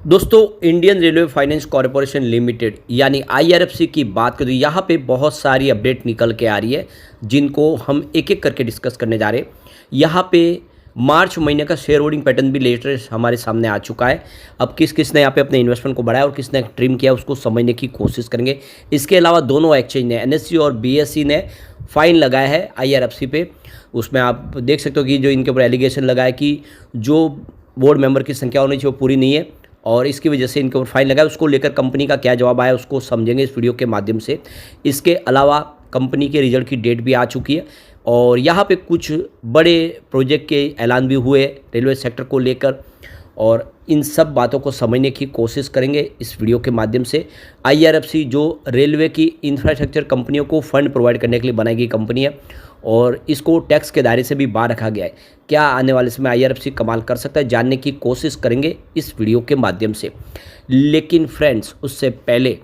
दोस्तों, Indian railway finance corporation limited यानी IRFC की बात करें तो यहाँ पे बहुत सारी अपडेट निकल के आ रही है, जिनको हम एक एक करके डिस्कस करने जा रहे हैं। यहाँ पे मार्च महीने का शेयर होल्डिंग पैटर्न भी लेटेस्ट हमारे सामने आ चुका है। अब किस किस ने यहाँ पे अपने इन्वेस्टमेंट को बढ़ाया और किसने ट्रिम किया उसको समझने की कोशिश करेंगे। इसके अलावा दोनों एक्सचेंज ने एनएससी और बीएसई ने फाइन लगाया है आईआरएफसी पे। उसमें आप देख सकते हो कि जो इनके ऊपर एलिगेशन लगाया कि जो बोर्ड मेंबर की संख्या होनी चाहिए वो पूरी नहीं है और इसकी वजह से इनके ऊपर फाइन लगा है। उसको लेकर कंपनी का क्या जवाब आया उसको समझेंगे इस वीडियो के माध्यम से। इसके अलावा कंपनी के रिजल्ट की डेट भी आ चुकी है और यहाँ पे कुछ बड़े प्रोजेक्ट के ऐलान भी हुए रेलवे सेक्टर को लेकर और इन सब बातों को समझने की कोशिश करेंगे इस वीडियो के माध्यम से। आईआरएफसी जो रेलवे की इंफ्रास्ट्रक्चर कंपनियों को फंड प्रोवाइड करने के लिए बनाई गई कंपनी है और इसको टैक्स के दायरे से भी बाहर रखा गया है। क्या आने वाले समय आईआरएफसी कमाल कर सकता है, जानने की कोशिश करेंगे इस वीडियो के माध्यम से। लेकिन फ्रेंड्स, उससे पहले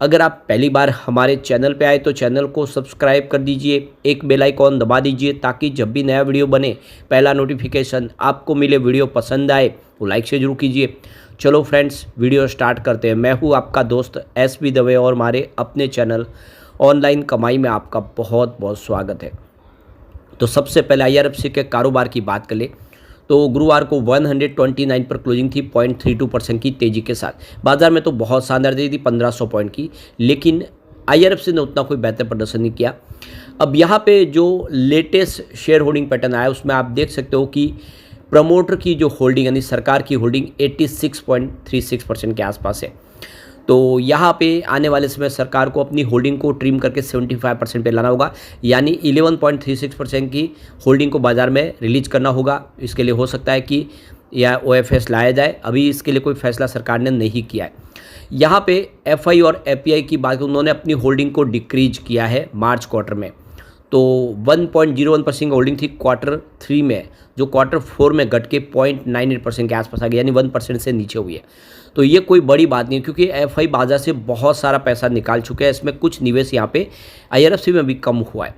अगर आप पहली बार हमारे चैनल पे आए तो चैनल को सब्सक्राइब कर दीजिए, एक बेल आइकॉन दबा दीजिए ताकि जब भी नया वीडियो बने पहला नोटिफिकेशन आपको मिले। वीडियो पसंद आए तो लाइक से जरूर कीजिए। चलो फ्रेंड्स, वीडियो स्टार्ट करते हैं। मैं हूँ आपका दोस्त एसबी दवे और हमारे अपने चैनल ऑनलाइन कमाई में आपका बहुत बहुत स्वागत है। तो सबसे पहले आईआरएफसी के कारोबार की बात कर ले तो गुरुवार को 129 पर क्लोजिंग थी 0.32% की तेज़ी के साथ। बाजार में तो बहुत शानदार तेजी थी 1500 पॉइंट की, लेकिन आईआरएफसी ने उतना कोई बेहतर प्रदर्शन नहीं किया। अब यहाँ पे जो लेटेस्ट शेयर होल्डिंग पैटर्न आया उसमें आप देख सकते हो कि प्रमोटर की जो होल्डिंग यानी सरकार की होल्डिंग 86.36% के आसपास है। तो यहाँ पे आने वाले समय सरकार को अपनी होल्डिंग को ट्रिम करके 75% पे लाना होगा, यानी 11.36% की होल्डिंग को बाज़ार में रिलीज करना होगा। इसके लिए हो सकता है कि या ओएफएस लाया जाए, अभी इसके लिए कोई फैसला सरकार ने नहीं किया है। यहाँ पे एफआई और एपीआई की बात, उन्होंने अपनी होल्डिंग को डिक्रीज किया है मार्च क्वार्टर में। तो 1.01% की होल्डिंग थी Q3 में, जो Q4 में घट के 0.98% के आसपास आ गई, यानी 1% से नीचे हुई है। तो ये कोई बड़ी बात नहीं है क्योंकि एफआई बाजार से बहुत सारा पैसा निकाल चुके हैं। इसमें कुछ निवेश यहाँ पे आईआरएफसी में भी कम हुआ है।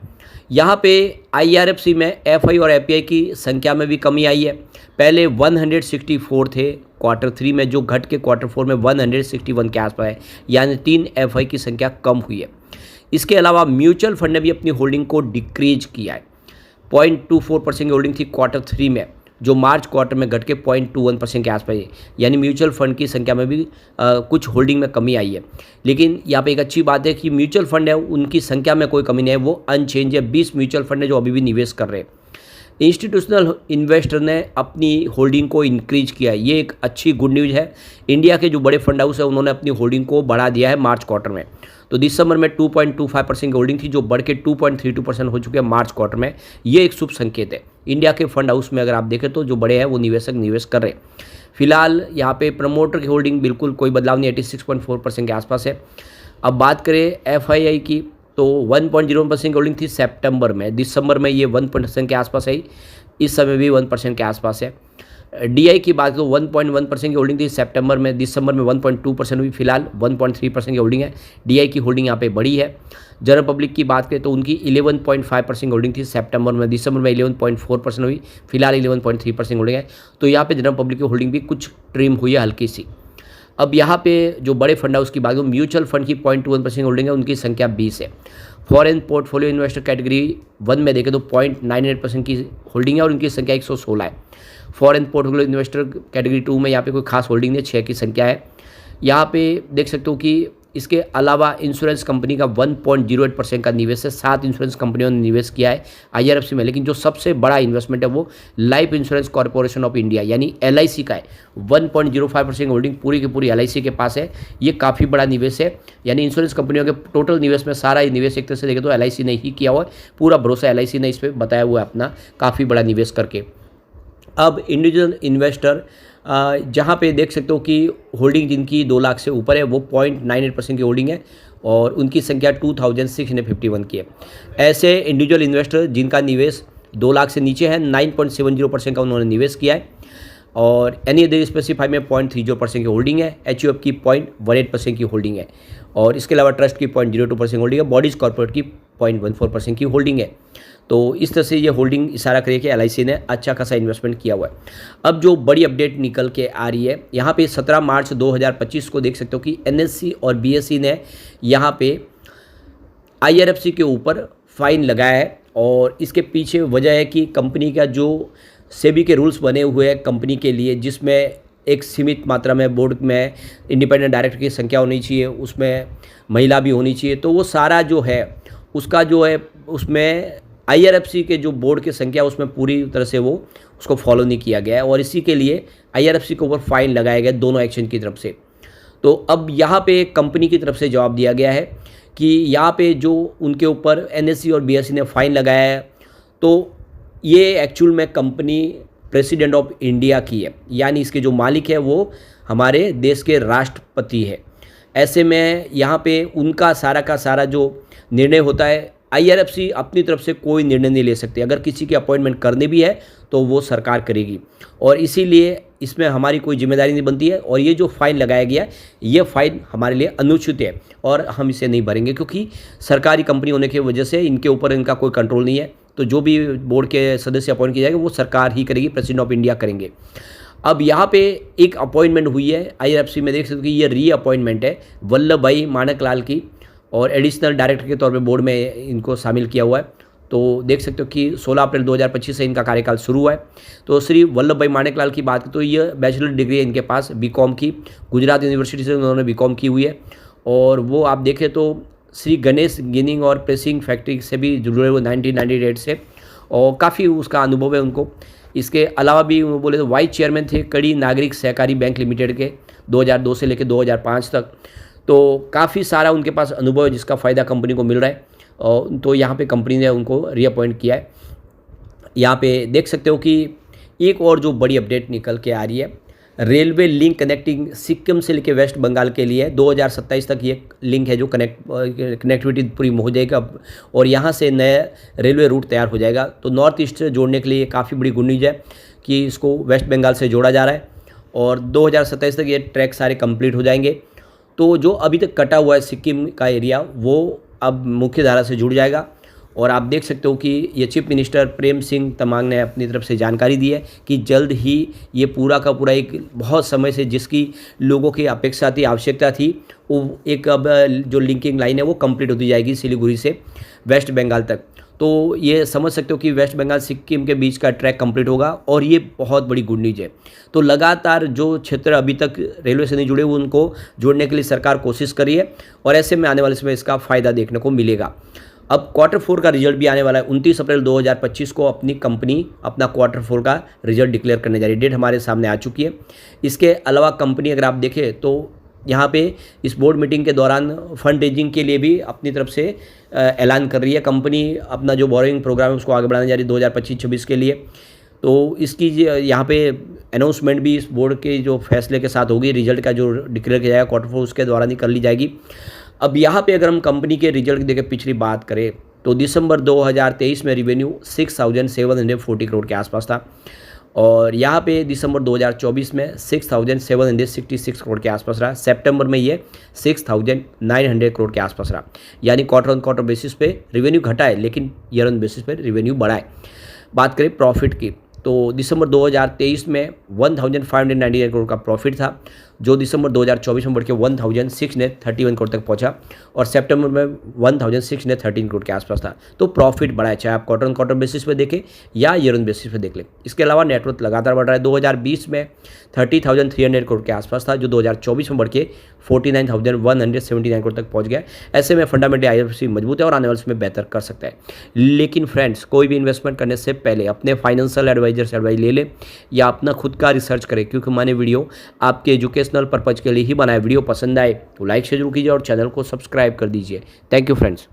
यहाँ पे आईआरएफसी में एफआई और एपीआई की संख्या में भी कमी आई है। पहले 164 थे Q3 में, जो घट के Q4 में 161 के आसपास है, यानी 3 एफआई की संख्या कम हुई है। इसके अलावा म्यूचुअल फंड ने भी अपनी होल्डिंग को डिक्रीज किया है। 0.24% की होल्डिंग थी Q3 में, जो मार्च क्वार्टर में घट के 0.21% के आसपास है, यानी म्यूचुअल फंड की संख्या में भी कुछ होल्डिंग में कमी आई है। लेकिन यहाँ पे एक अच्छी बात है कि म्यूचुअल फंड है उनकी संख्या में कोई कमी नहीं है, वो अनचेंज है। 20 म्यूचुअल फंड है जो अभी भी निवेश कर रहे हैं। इंस्टीट्यूशनल इन्वेस्टर ने अपनी होल्डिंग को इंक्रीज किया है, ये एक अच्छी गुड न्यूज़ है। इंडिया के जो बड़े फंड हाउस है उन्होंने अपनी होल्डिंग को बढ़ा दिया है मार्च क्वार्टर में। तो दिसंबर में 2.25% की होल्डिंग थी जो बढ़ के 2.32% हो चुकी है मार्च क्वार्टर में। ये एक शुभ संकेत है। इंडिया के फंड हाउस में अगर आप देखें तो जो बड़े हैं वो निवेशक निवेश कर रहे हैं। फिलहाल यहाँ पे प्रमोटर की होल्डिंग बिल्कुल कोई बदलाव नहीं, 86.4% के आसपास है। अब बात करें एफआईआई की तो 1.01% की होल्डिंग थी सितंबर में, दिसंबर में ये 1% के आसपास है, इस समय भी 1% के आसपास है। डीआई की बात तो 1.1% की होल्डिंग थी सितंबर में, दिसंबर में 1.2% हुई, फिलहाल 1.3% की होल्डिंग है। डीआई की होल्डिंग यहाँ पे बढ़ी है। जनरल पब्लिक की बात करें तो उनकी 11.5% की होल्डिंग थी सितंबर में, दिसंबर में 11.4% हुई, फिलहाल 11.3% होल्डिंग है। तो यहाँ पे जनरल पब्लिक की होल्डिंग भी कुछ ट्रिम हुई है हल्की सी। अब यहाँ पे जो बड़े फंड हाउस की बात करूँ, म्यूचुअल फंड की 0.21% होल्डिंग है, उनकी संख्या 20 है। फॉरेन पोर्टफोलियो इन्वेस्टर कैटेगरी 1 में देखें तो 0.98% की होल्डिंग है और उनकी संख्या 116 है। फॉरेन पोर्टफोलियो इन्वेस्टर कैटेगरी 2 में यहाँ पे कोई खास होल्डिंग नहीं, 6 की संख्या है। यहाँ पे देख सकते हो कि इसके अलावा इंश्योरेंस कंपनी का 1.08% का निवेश है। 7 इंश्योरेंस कंपनियों ने निवेश किया है आईआरएफसी में, लेकिन जो सबसे बड़ा इन्वेस्टमेंट है वो life insurance corporation of India यानी एलआईसी का है। 1.05% होल्डिंग पूरी की पूरी एलआईसी के पास है। ये काफ़ी बड़ा निवेश है, यानी इंश्योरेंस कंपनियों के टोटल निवेश में सारा निवेश एक तरह से देखें तो एलआईसी ने ही किया हुआ है। पूरा भरोसा एलआईसी ने इस पर बताया हुआ है अपना, काफ़ी बड़ा निवेश करके। अब इंडिविजुअल इन्वेस्टर जहाँ पे देख सकते हो कि होल्डिंग जिनकी 2 लाख से ऊपर है वो 0.98% की होल्डिंग है और उनकी संख्या 2651 की है। ऐसे इंडिविजुअल इन्वेस्टर जिनका निवेश 2 लाख से नीचे है 9.70% का उन्होंने निवेश किया है और एनी अदर स्पेसिफाई में 0.30% की होल्डिंग है। एचयूएफ की 0.18% की होल्डिंग है और इसके अलावा ट्रस्ट की 0.02% होल्डिंग है। बॉडीज कॉर्पोरेट की 0.14% की होल्डिंग है। तो इस तरह से ये होल्डिंग इशारा करे कि LIC ने अच्छा खासा इन्वेस्टमेंट किया हुआ है। अब जो बड़ी अपडेट निकल के आ रही है यहाँ पे 17 मार्च 2025 को देख सकते हो कि NSE और BSE ने यहाँ पे IRFC के ऊपर फाइन लगाया है, और इसके पीछे वजह है कि कंपनी का जो सेबी के रूल्स बने हुए हैं कंपनी के लिए, जिसमें एक सीमित मात्रा में बोर्ड में इंडिपेंडेंट डायरेक्टर की संख्या होनी चाहिए, उसमें महिला भी होनी चाहिए, तो वो सारा जो है उसका जो है उसमें IRFC के जो बोर्ड की संख्या उसमें पूरी तरह से वो उसको फॉलो नहीं किया गया है, और इसी के लिए IRFC के ऊपर फाइन लगाया गया दोनों एक्शन की तरफ से। तो अब यहाँ पे कंपनी की तरफ से जवाब दिया गया है कि यहाँ पे जो उनके ऊपर NSE और BSE ने फाइन लगाया है, तो ये एक्चुअल में कंपनी प्रेसिडेंट ऑफ इंडिया की है, यानी इसके जो मालिक है वो हमारे देश के राष्ट्रपति है। ऐसे में यहाँ पे उनका सारा का सारा जो निर्णय होता है, IRFC अपनी तरफ से कोई निर्णय नहीं ले सकती। अगर किसी की अपॉइंटमेंट करनी भी है तो वो सरकार करेगी, और इसीलिए इसमें हमारी कोई जिम्मेदारी नहीं बनती है। और ये जो फाइन लगाया गया ये फाइन हमारे लिए अनुचित है और हम इसे नहीं भरेंगे, क्योंकि सरकारी कंपनी होने की वजह से इनके ऊपर इनका कोई कंट्रोल नहीं है। तो जो भी बोर्ड के सदस्य अपॉइंट किए जाएंगे वो सरकार ही करेगी, प्रेसिडेंट ऑफ इंडिया करेंगे। अब यहाँ पे एक अपॉइंटमेंट हुई है IRFC में, देख सकते हो कि ये री अपॉइंटमेंट है वल्लभ भाई माणकलाल की, और एडिशनल डायरेक्टर के तौर पे बोर्ड में इनको शामिल किया हुआ है। तो देख सकते हो कि 16 अप्रैल 2025 से इनका कार्यकाल शुरू हुआ है। तो श्री वल्लभ भाई माणकलाल की बात करें तो ये बैचलर डिग्री है इनके पास BCom की, गुजरात यूनिवर्सिटी से उन्होंने BCom की हुई है। और वो आप देखें तो श्री गणेश गिनिंग और प्रेसिंग फैक्ट्री से भी जुड़े हुए 1998 से, और काफ़ी उसका अनुभव है उनको। इसके अलावा भी बोले तो वाइस चेयरमैन थे कड़ी नागरिक सहकारी बैंक लिमिटेड के 2002 से लेकर 2005 तक। तो काफ़ी सारा उनके पास अनुभव है जिसका फ़ायदा कंपनी को मिल रहा है, और तो यहाँ पे कंपनी ने उनको रीअपॉइंट किया है। यहाँ पे देख सकते हो कि एक और जो बड़ी अपडेट निकल के आ रही है, रेलवे लिंक कनेक्टिंग सिक्किम से लेकर वेस्ट बंगाल के लिए 2027 तक ये लिंक है जो कनेक्टिविटी पूरी हो जाएगी अब, और यहाँ से नया रेलवे रूट तैयार हो जाएगा। तो नॉर्थ ईस्ट से जोड़ने के लिए काफ़ी बड़ी गुड न्यूज़ है कि इसको वेस्ट बंगाल से जोड़ा जा रहा है, और 2027 तक ये ट्रैक सारे कंप्लीट हो जाएंगे। तो जो अभी तक कटा हुआ है सिक्किम का एरिया वो अब मुख्य धारा से जुड़ जाएगा। और आप देख सकते हो कि ये चीफ मिनिस्टर प्रेम सिंह तमांग ने अपनी तरफ से जानकारी दी है कि जल्द ही ये पूरा का पूरा एक बहुत समय से जिसकी लोगों की अपेक्षा थी, आवश्यकता थी, वो एक अब जो लिंकिंग लाइन है वो कंप्लीट होती जाएगी सिलीगुड़ी से वेस्ट बंगाल तक। तो ये समझ सकते हो कि वेस्ट बंगाल सिक्किम के बीच का ट्रैक कंप्लीट होगा, और ये बहुत बड़ी गुड न्यूज़ है। तो लगातार जो क्षेत्र अभी तक रेलवे से नहीं जुड़े हुए उनको जोड़ने के लिए सरकार कोशिश कर रही है, और ऐसे में आने वाले समय इसका फ़ायदा देखने को मिलेगा। अब Q4 का रिजल्ट भी आने वाला है 29 अप्रैल 2025 को अपनी कंपनी अपना Q4 का रिजल्ट डिक्लेयर करने जा रही है। डेट हमारे सामने आ चुकी है। इसके अलावा कंपनी अगर आप देखें तो यहाँ पे इस बोर्ड मीटिंग के दौरान फंड रेजिंग के लिए भी अपनी तरफ से ऐलान कर रही है। कंपनी अपना जो बोरोइंग प्रोग्राम है उसको आगे बढ़ाने जा रही है 2025-26 के लिए। तो इसकी यहाँ पे अनाउंसमेंट भी इस बोर्ड के जो फैसले के साथ होगी, रिजल्ट का जो डिक्लेयर किया जाएगा Q4 उसके दौरान ही कर ली जाएगी। अब यहाँ पे अगर हम कंपनी के रिजल्ट की देखें पिछली बात करें तो दिसंबर 2023 में रिवेन्यू 6,740 करोड़ के आसपास था, और यहाँ पे दिसंबर 2024 में 6,766 करोड़ के आसपास रहा। सितंबर में ये 6,900 करोड़ के आसपास रहा। यानी क्वार्टर बेसिस पे रिवेन्यू घटा है, लेकिन ईयर ऑन बेसिस पे रिवेन्यू बढ़ा है। बात करें प्रॉफिट की तो दिसंबर 2023 में 1,598 करोड़ का प्रॉफिट था, जो दिसंबर 2024 में बढ़ के 1,631 करोड़ तक पहुंचा, और सितंबर में 1,613 करोड़ के आसपास था। तो प्रॉफिट बढ़ा है, चाहे आप क्वार्टर बेसिस पे देखें या ईयर ऑन बेसिस पे देख लें। इसके अलावा नेटवर्थ लगातार बढ़ रहा है। 2020 में 30,300 करोड़ के आसपास था, जो 2024 में बढ़ के 49,179 करोड़ तक पहुँच गया। ऐसे में फंडामेंटल IRFC मजबूत है और आने वाले समय बेहतर कर सकता है। लेकिन फ्रेंड्स, कोई भी इन्वेस्टमेंट करने से पहले अपने फाइनेंशियल एडवाइजर से एडवाइस ले लें या अपना खुद का रिसर्च करें, क्योंकि मैंने वीडियो आपके एजुकेशनल पर्पज़ के लिए ही बनाया। वीडियो पसंद आए तो लाइक शेयर जरूर कीजिए और चैनल को सब्सक्राइब कर दीजिए। Thank you friends.